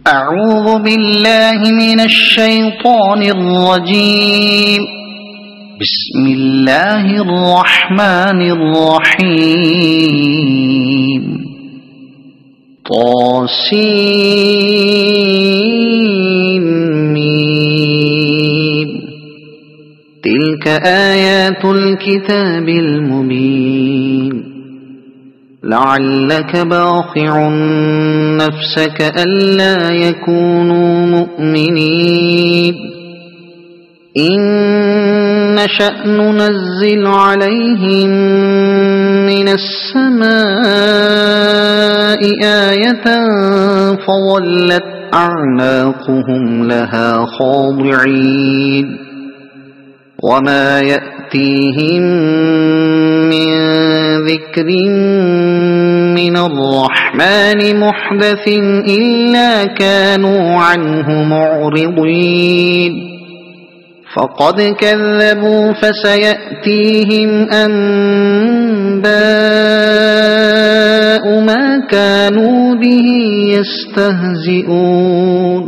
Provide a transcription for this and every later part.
أعوذ بالله من الشيطان الرجيم. بسم الله الرحمن الرحيم. طاسين. تلك آيات الكتاب المبين. لعلك باخع نفسك ألا يكونوا مؤمنين. إن نشأ ننزل عليهم من السماء آية فظلت أعناقهم لها خاضعين. وما يأتيهم من ذكر من الرحمن محدث إلا كانوا عنه معرضين. فقد كذبوا فسيأتيهم أنباء ما كانوا به يستهزئون.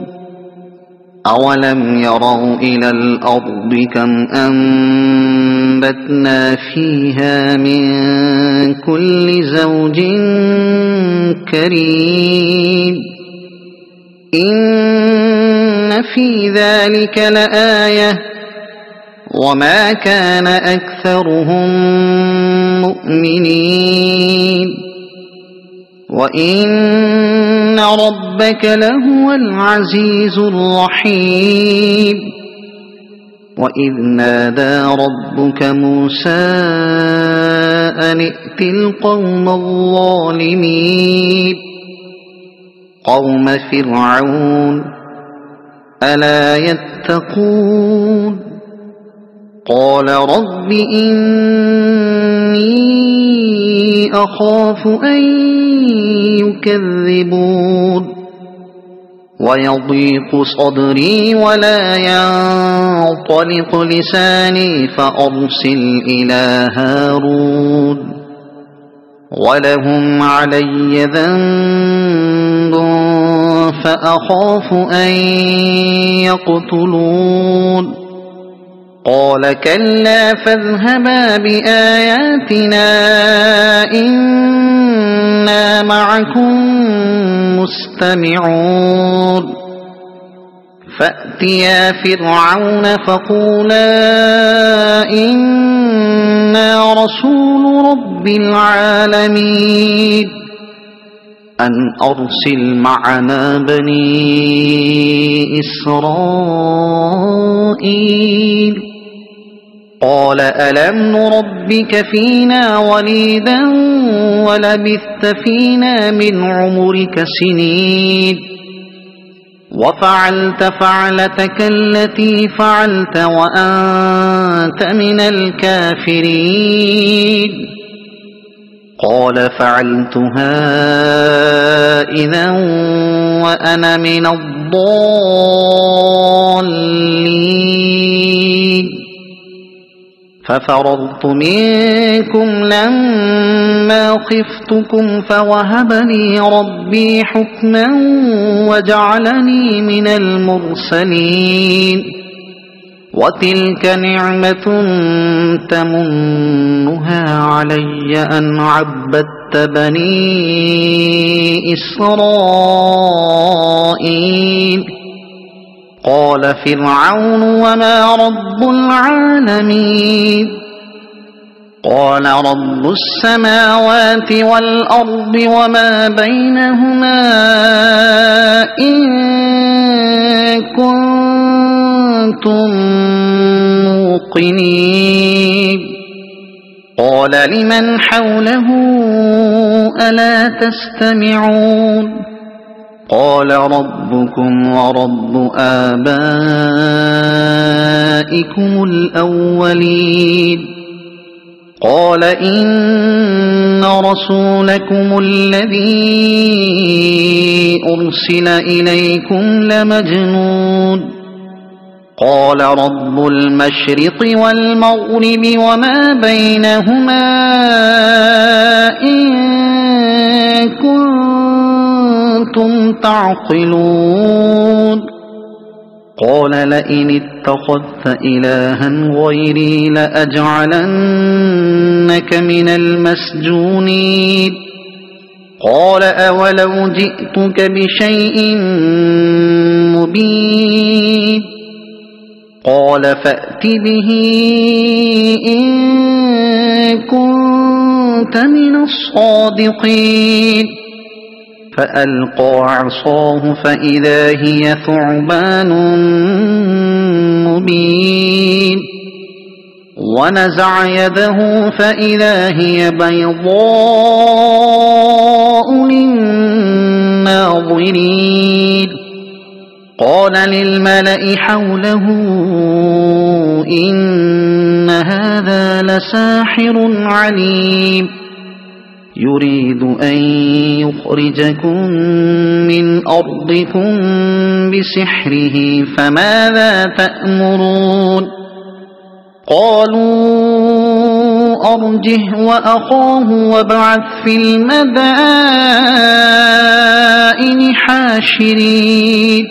أولم يروا إلى الأرض كم أنبتنا فيها من كل زوج كريم. إن في ذلك لآية وما كان أكثرهم مؤمنين. وإن ربك لهو العزيز الرحيم. وإذ نادى ربك موسى أن ائت القوم الظالمين قوم فرعون ألا يتقون. قال رب إني أخاف أن يكذبون. ويضيق صدري ولا ينطلق لساني فأرسل إلى هارون ولهم علي ذنب فأخاف أن يقتلون. قال كلا فاذهبا بآياتنا إنا معكم مستمعون. فأتيا فرعون فقولا إنا رسول رب العالمين أن أرسل معنا بني إسرائيل. قال ألم نربك فينا وليدا ولبثت فينا من عمرك سنين وفعلت فعلتك التي فعلت وأنت من الكافرين. قال فعلتها إذا وأنا من الضالين. ففررت منكم لما خفتكم فوهب لي ربي حكما وجعلني من المرسلين. وتلك نعمة تمنها علي أن عبدت بني إسرائيل. قال فرعون وما رب العالمين. قال رب السماوات والأرض وما بينهما إن كنتم موقنين. قال لمن حوله ألا تستمعون. قال ربكم ورب آبائكم الأولين. قال إن رسولكم الذي أرسل إليكم لمجنون. قال رب المشرق والمغرب وما بينهما إن كنتم كنتم تعقلون قال لئن اتخذت إلها غيري لأجعلنك من المسجونين قال أولو جئتك بشيء مبين قال فأت به إن كنت من الصادقين فألقى عصاه فإذا هي ثعبان مبين ونزع يده فإذا هي بيضاء للناظرين قال للملأ حوله إن هذا لساحر عليم يريد أن يخرجكم من أرضكم بسحره فماذا تأمرون قالوا أرجه وأخاه وابعث في المدائن حاشرين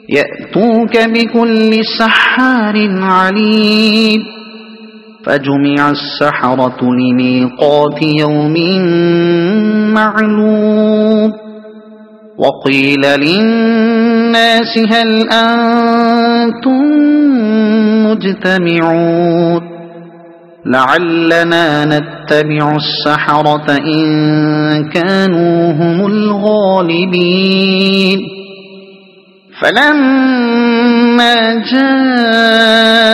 يأتوك بكل سحار عليم فجمع السحرة لميقات يوم معلوم وقيل للناس هل أنتم مجتمعون لعلنا نتبع السحرة إن كانوا هم الغالبين فلما جاء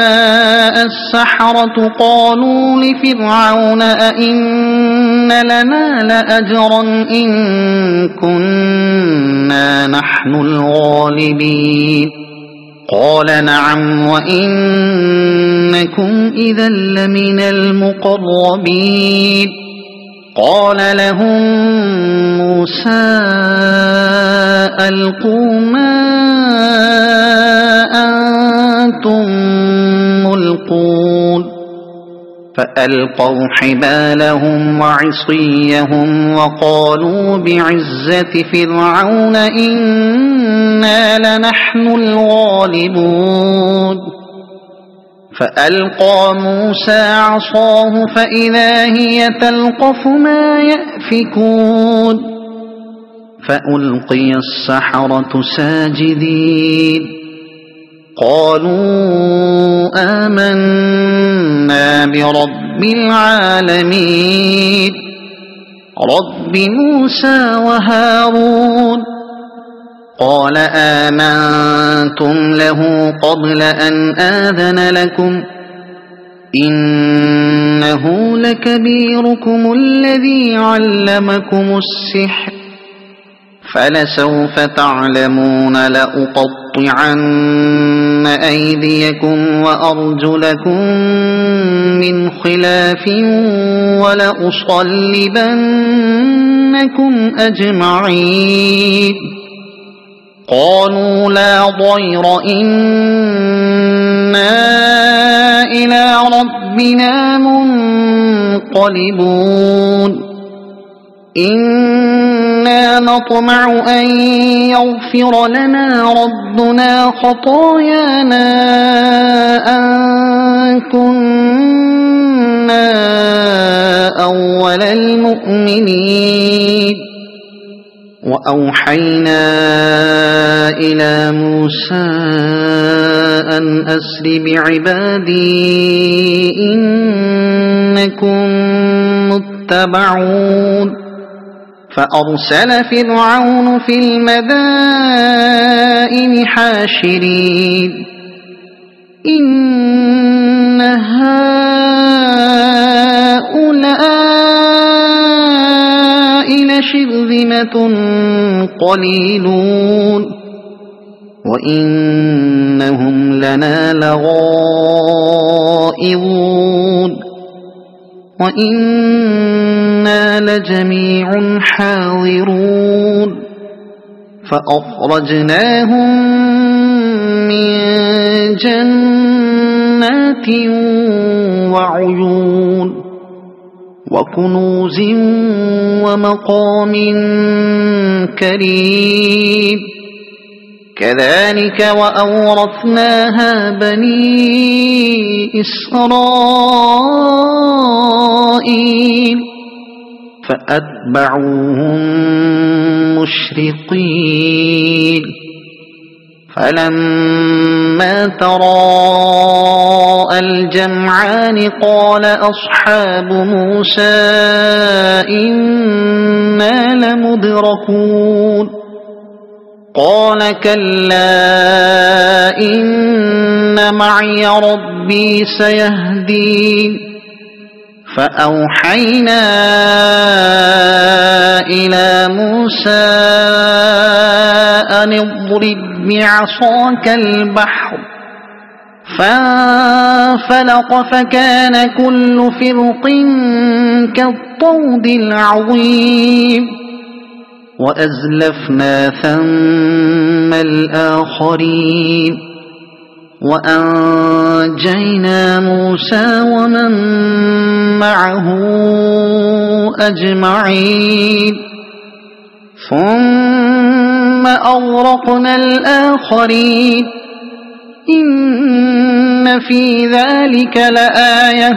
السحرة قالوا لفرعون أئن لنا لأجرا إن كنا نحن الغالبين قال نعم وإنكم إذا لمن المقربين قال لهم موسى ألقوا ما أنتم ملقون فألقوا حبالهم وعصيهم وقالوا بعزة فرعون إنا لنحن الغالبون فألقى موسى عصاه فإذا هي تلقف ما يأفكون فألقي السحرة ساجدين قالوا آمنا برب العالمين رب موسى وهارون قال آمنتم له قبل أن آذن لكم إنه لكبيركم الذي علمكم السحر فلسوف تعلمون لأقطعن أيديكم وأرجلكم من خلاف ولأصلبنكم أجمعين قالوا لا ضير إنا إلى ربنا منقلبون إنا نطمع أن يغفر لنا ربنا خطايانا أن كنا أول المؤمنين وأوحينا إلى موسى أن أسر بعبادي إنكم متبعون فأرسل فرعون في المدائن حاشرين إن هؤلاء لشرذمة قليلون وإنهم لنا لغائظون وإنا لجميع حاضرون فأخرجناهم من جنات وعيون وكنوز ومقام كريم كذلك وأورثناها بني إسرائيل فأتبعوهم مشرقين فلما تراءى الجمعان قال أصحاب موسى إنا لمدركون قال كلا إن معي ربي سيهدين فأوحينا إلى موسى أن اضرب بعصاك البحر فانفلق فكان كل فرق كالطود العظيم وأزلفنا ثم الآخرين وأنجينا موسى ومن معه أجمعين ثم أغرقنا الآخرين إن في ذلك لآية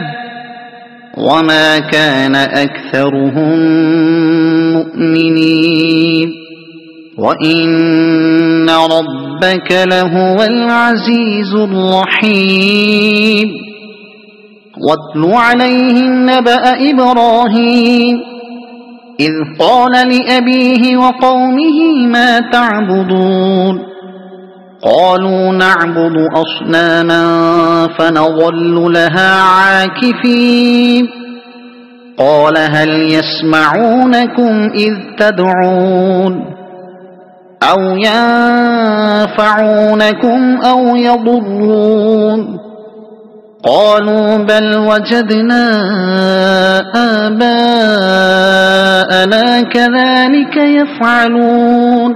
وما كان أكثرهم مؤمنين وإن ربك لهو العزيز الرحيم واتل عليهم نبأ إبراهيم إذ قال لأبيه وقومه ما تعبدون قالوا نعبد أصناما فنظل لها عاكفين قال هل يسمعونكم إذ تدعون أو ينفعونكم أو يضرون قالوا بل وجدنا آباءنا كذلك يفعلون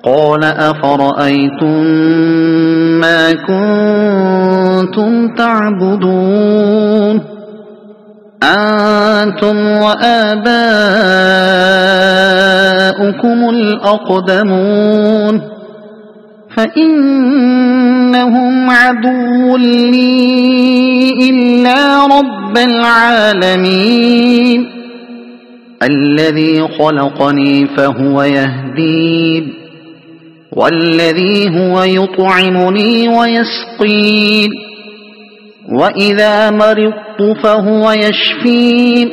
قال أفرأيتم ما كنتم تعبدون أنتم وآباؤكم الأقدمون فإنهم عدو لي إلا رب العالمين الذي خلقني فهو يهدين والذي هو يطعمني ويسقين وإذا مرضت فهو يشفين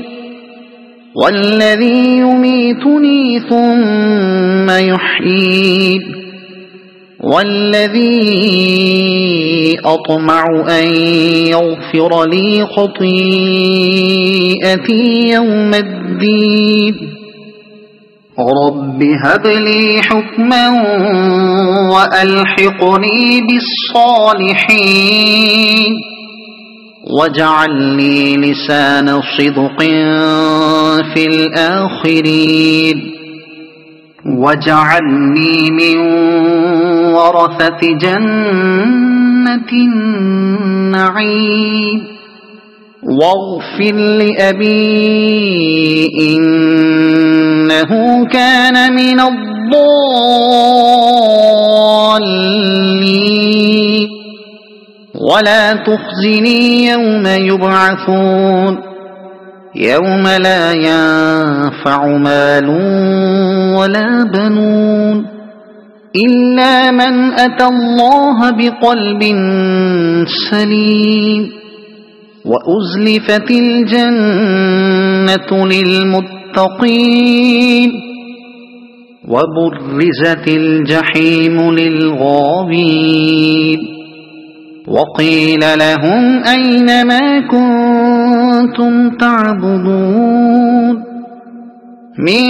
والذي يميتني ثم يحيين والذي أطمع أن يغفر لي خطيئتي يوم الدين رب هب لي حكما وألحقني بالصالحين واجعل لي لسان صدق في الآخرين واجعلني من ورثة جنة النعيم واغفر لأبي إنه كان من الضالين ولا تخزني يوم يبعثون يوم لا ينفع مال ولا بنون إلا من أتى الله بقلب سليم وأزلفت الجنة للمتقين وبرزت الجحيم للغاوين وقيل لهم أين ما كنتم تعبدون من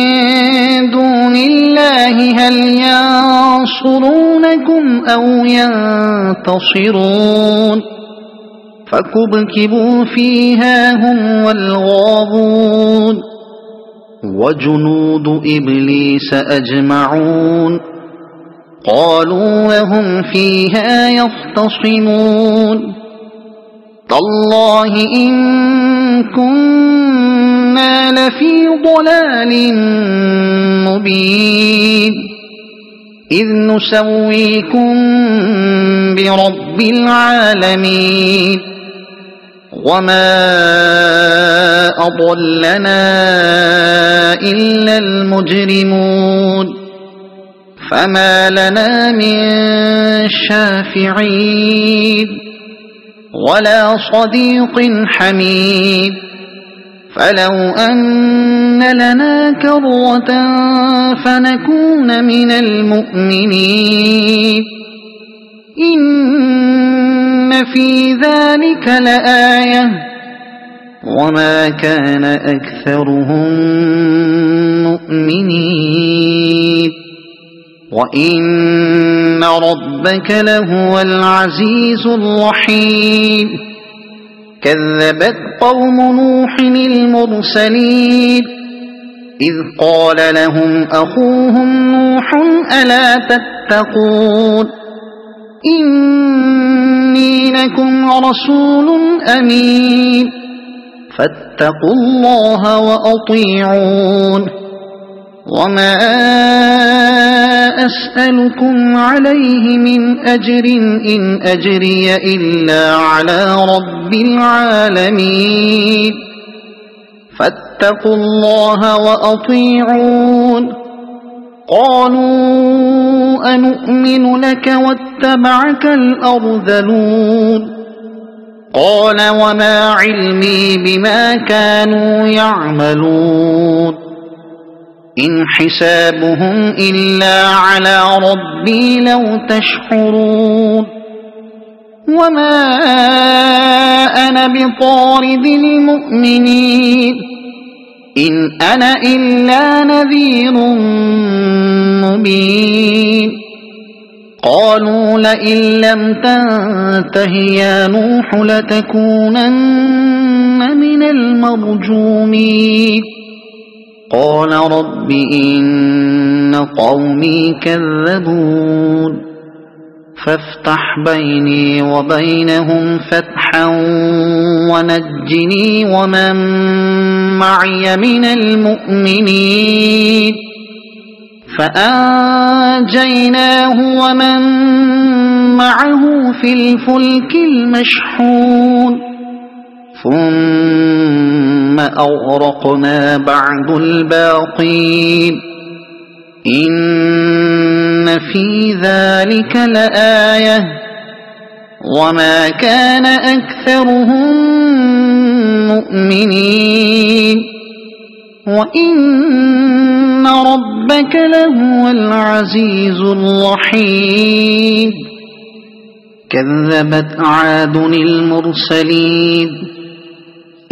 دون الله هل ينصرونكم أو ينتصرون فكبكبوا فيها هم والغاوون وجنود إبليس أجمعون قالوا وهم فيها يختصمون تالله إن كنتم إنا لفي ضلال مبين إذ نسويكم برب العالمين وما أضلنا إلا المجرمون فما لنا من شافعين ولا صديق حميد فلو أن لنا كرة فنكون من المؤمنين إن في ذلك لآية وما كان أكثرهم مؤمنين وإن ربك لهو العزيز الرحيم كذبت قوم نوح المرسلين إذ قال لهم أخوهم نوح ألا تتقون إني لكم رسول أمين فاتقوا الله وأطيعون وما أسألكم عليه من أجر إن أجري إلا على رب العالمين فاتقوا الله وأطيعون قالوا أنؤمن لك واتبعك الأرذلون قال وما علمي بما كانوا يعملون إن حسابهم إلا على ربي لو تشعرون وما أنا بطارد المؤمنين إن أنا إلا نذير مبين قالوا لئن لم تنته يا نوح لتكونن من المرجومين قال رب إن قومي كذبون فافتح بيني وبينهم فتحا ونجني ومن معي من المؤمنين فأنجيناه ومن معه في الفلك المشحون ثم أغرقنا بعد الباقين إن في ذلك لآية وما كان أكثرهم مؤمنين وإن ربك لهو العزيز الرحيم كذبت عاد المرسلين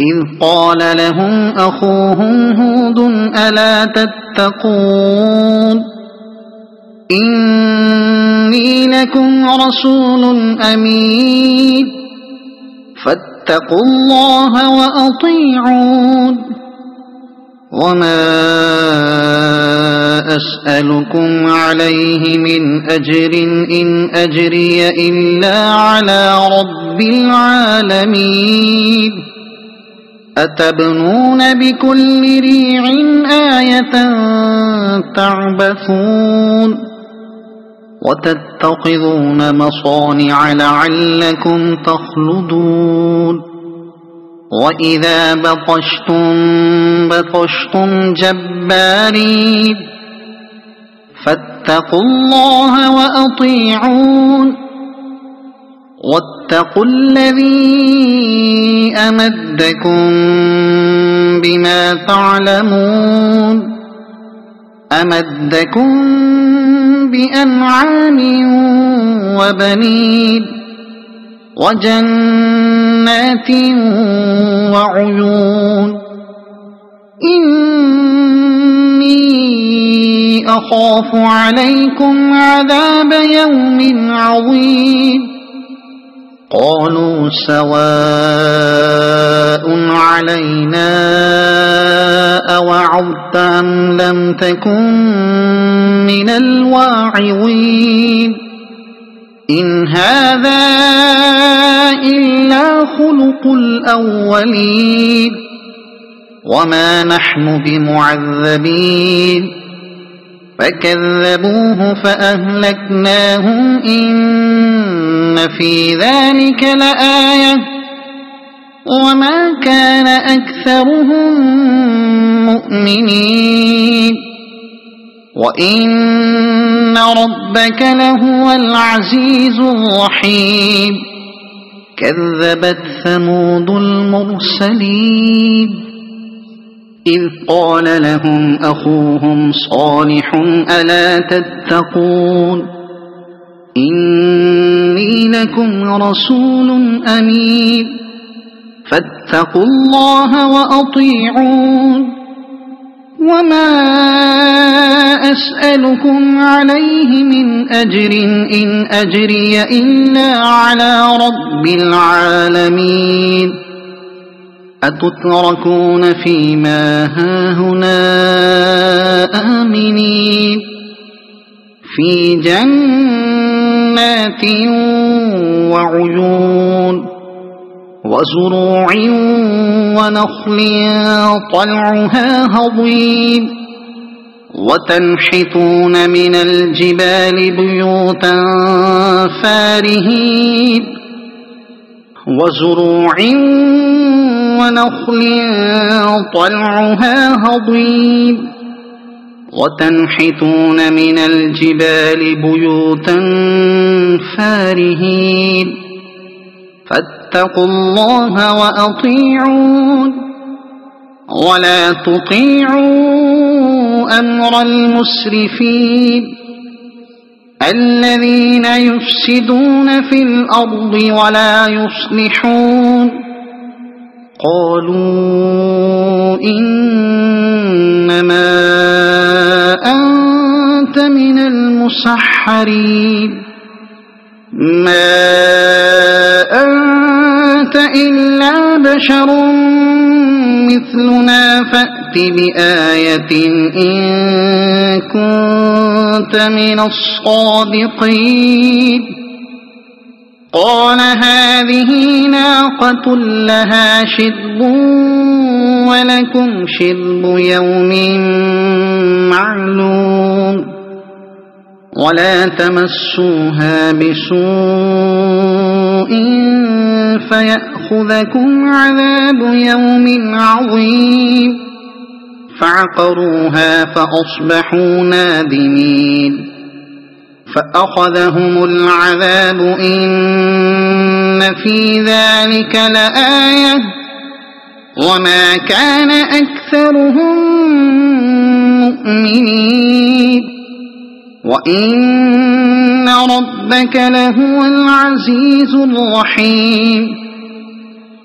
إذ قال لهم أخوهم هود ألا تتقون إني لكم رسول أمين فاتقوا الله وأطيعون وما أسألكم عليه من أجر إن أجري إلا على رب العالمين أتبنون بكل ريع آية تعبثون وتتخذون مصانع لعلكم تخلدون وإذا بطشتم جبارين فاتقوا الله وأطيعون واتقوا الذي أمدكم بما تعلمون أمدكم بأنعام وبنين وجنات وعيون إني أخاف عليكم عذاب يوم عظيم قالوا سواء علينا أوعظت أم لم تكن من الواعظين إن هذا إلا خلق الأولين وما نحن بمعذبين فكذبوه فأهلكناهم إن في ذلك لآية وما كان أكثرهم مؤمنين وإن ربك لهو العزيز الرحيم كذبت ثمود المرسلين إذ قال لهم أخوهم صالح ألا تتقون إني لكم رسول أمين فاتقوا الله وأطيعون وما أسألكم عليه من أجر إن أجري إلا على رب العالمين أتتركون فيما هاهنا آمنين في جنات وعيون وزروع ونخل طلعها هضيم وتنحتون من الجبال بيوتا فارهين وزروع ونخل طلعها هضيم وتنحتون من الجبال بيوتا فارهين فاتقوا الله وأطيعون ولا تطيعوا أمر المسرفين الذين يفسدون في الأرض ولا يصلحون قالوا إنما أنت من المسحرين ما أنت إلا بشر مثلنا فأت بآية إن كنت من الصادقين قال هذه ناقة لها شرب ولكم شرب يوم معلوم ولا تمسوها بسوء فيأخذكم عذاب يوم عظيم فعقروها فأصبحوا نادمين فأخذهم العذاب إن في ذلك لآية وما كان أكثرهم مؤمنين وإن ربك لهو العزيز الرحيم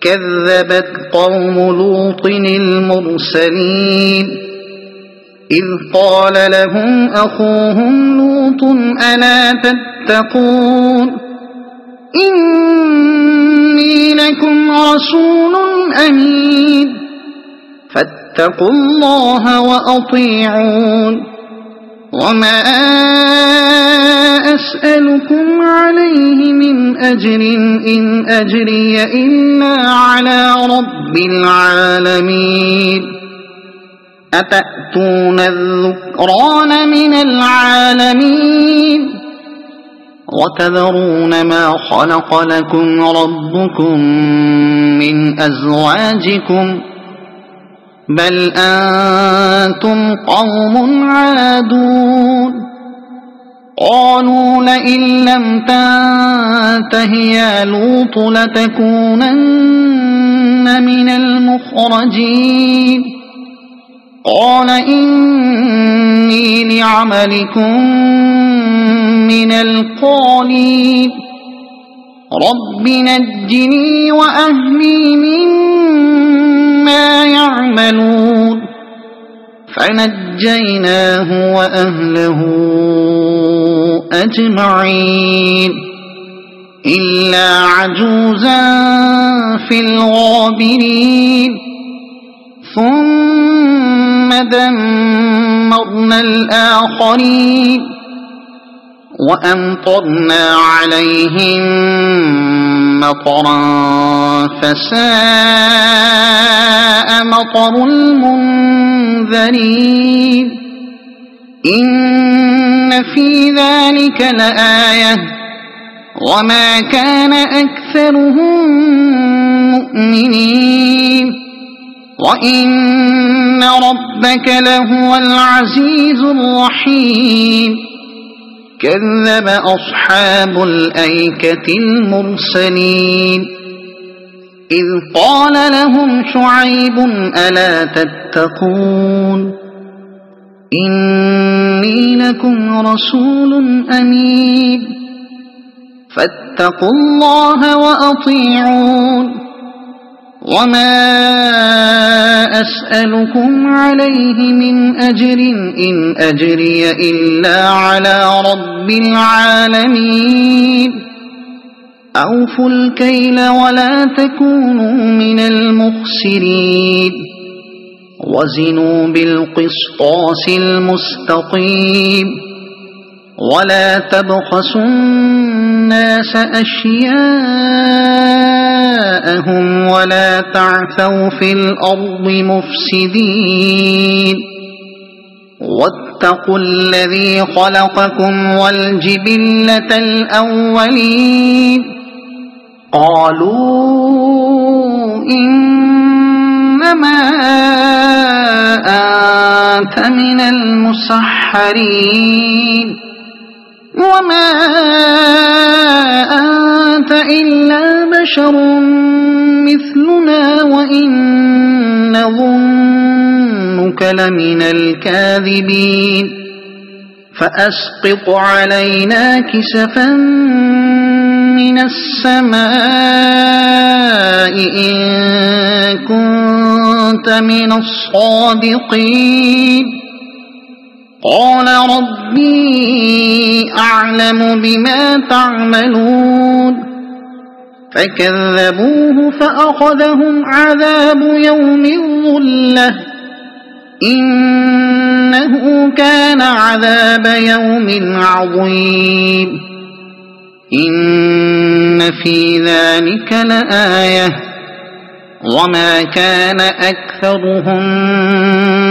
كذبت قوم لوط المرسلين إذ قال لهم أخوهم لوط ألا تتقون إني لكم رسول أمين فاتقوا الله وأطيعون وما أسألكم عليه من أجر إن أجري إلا على رب العالمين أتأتون الذكران من العالمين وتذرون ما خلق لكم ربكم من أزواجكم بل أنتم قوم عادون قالوا لئن لم تنته يا لوط لتكونن من المخرجين قال إني لعملكم من القالين رب نجني وأهلي مما يعملون فنجيناه وأهله أجمعين إلا عجوزا في الغابرين ثم دمرنا الآخرين وأمطرنا عليهم مطرا فساء مطر المنذرين إن في ذلك لآية وما كان أكثرهم مؤمنين وإن ربك لهو العزيز الرحيم كذب أصحاب الأيكة المرسلين إذ قال لهم شعيب ألا تتقون إني لكم رسول أمين فاتقوا الله وأطيعون وما أسألكم عليه من أجر إن أجري إلا على رب العالمين أوفوا الكيل ولا تكونوا من المخسرين وزنوا بالقسطاس المستقيم ولا تبخسوا الناس أشياءهم ولا تعثوا في الأرض مفسدين واتقوا الذي خلقكم والجبلة الأولين قالوا إنما أنت من المسحرين وما أنت إلا بشر مثلنا وإن نظنك لمن الكاذبين فأسقط علينا كسفا من السماء إن كنت من الصادقين قال ربي أعلم بما تعملون فكذبوه فأخذهم عذاب يوم الظلة إنه كان عذاب يوم عظيم إن في ذلك لآية وما كان أكثرهم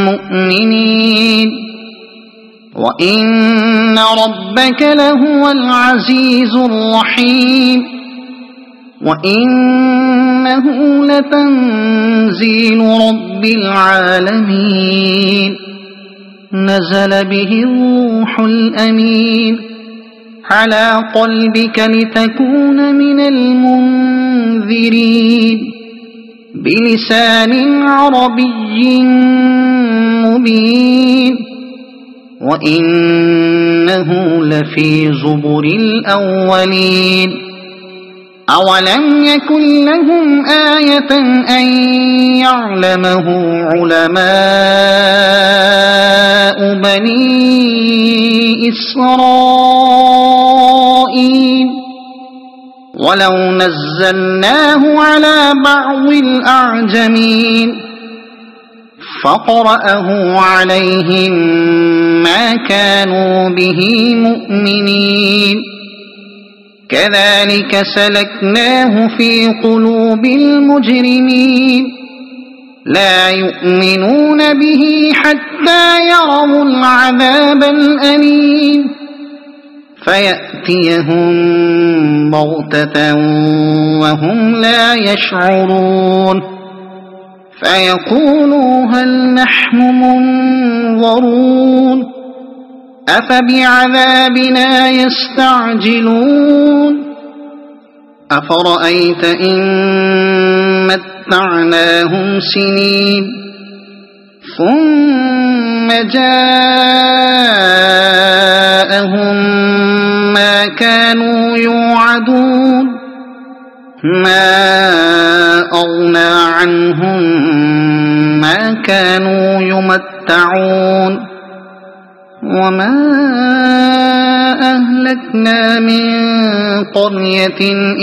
مؤمنين وإن ربك لهو العزيز الرحيم وإنه لتنزيل رب العالمين نزل به الروح الأمين على قلبك لتكون من المنذرين بلسان عربي مبين وإنه لفي زبر الأولين أولم يكن لهم آية أن يعلمه علماء بني إسرائيل ولو نزلناه على بعض الأعجمين فقرأه عليهم ما كانوا به مؤمنين كذلك سلكناه في قلوب المجرمين لا يؤمنون به حتى يروا العذاب الأليم فيأتيهم بغتة وهم لا يشعرون فيقولوا هل نحن منظرون أفبعذابنا يستعجلون أفرأيت إن متعناهم سنين ثم جاءهم ما كانوا يوعدون ما أغنى عنهم ما كانوا يمتعون وما أهلكنا من قرية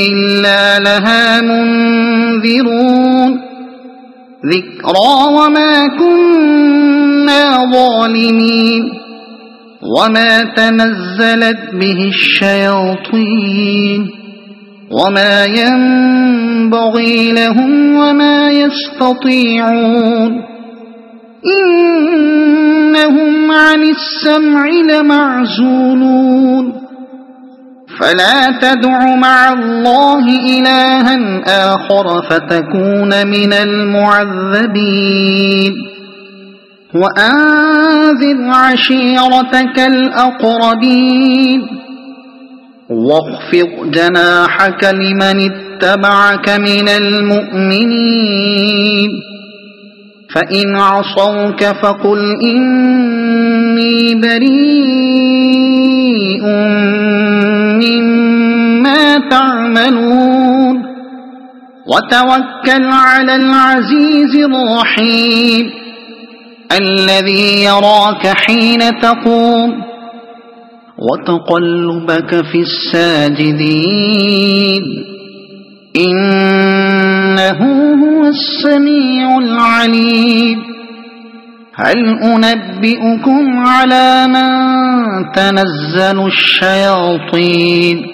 إلا لها منذرون ذكرى وما كنا ظالمين وما تنزلت به الشياطين وما ينبغي لهم وما يستطيعون إنهم عن السمع لمعزولون فلا تدع مع الله إلها آخر فتكون من المعذبين وأنذر عشيرتك الأقربين واخفض جناحك لمن اتبعك من المؤمنين فإن عصوك فقل إني بريء مما تعملون وتوكل على العزيز الرحيم الذي يراك حين تقوم وتقلبك في الساجدين إنه هو السميع العليم هل أنبئكم على من تنزل الشياطين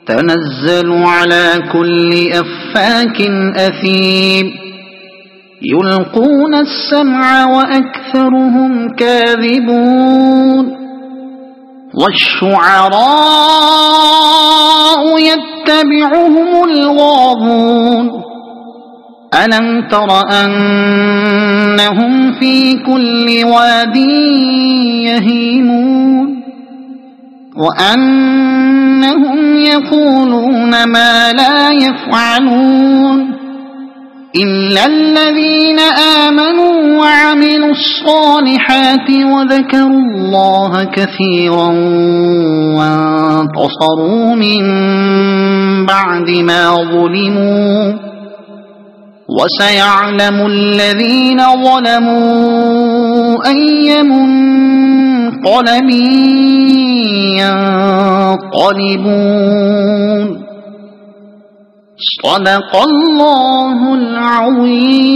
تنزل على كل أفاك أثيم يلقون السمع وأكثرهم كاذبون والشعراء يتبعهم الغاوون ألم تر أنهم في كل واد يهيمون وأنهم يقولون ما لا يفعلون إلا الذين آمنوا وعملوا الصالحات وذكروا الله كثيرا وانتصروا من بعد ما ظلموا وسيعلم الذين ظلموا أي منقلب ينقلبون صدق الله العظيم.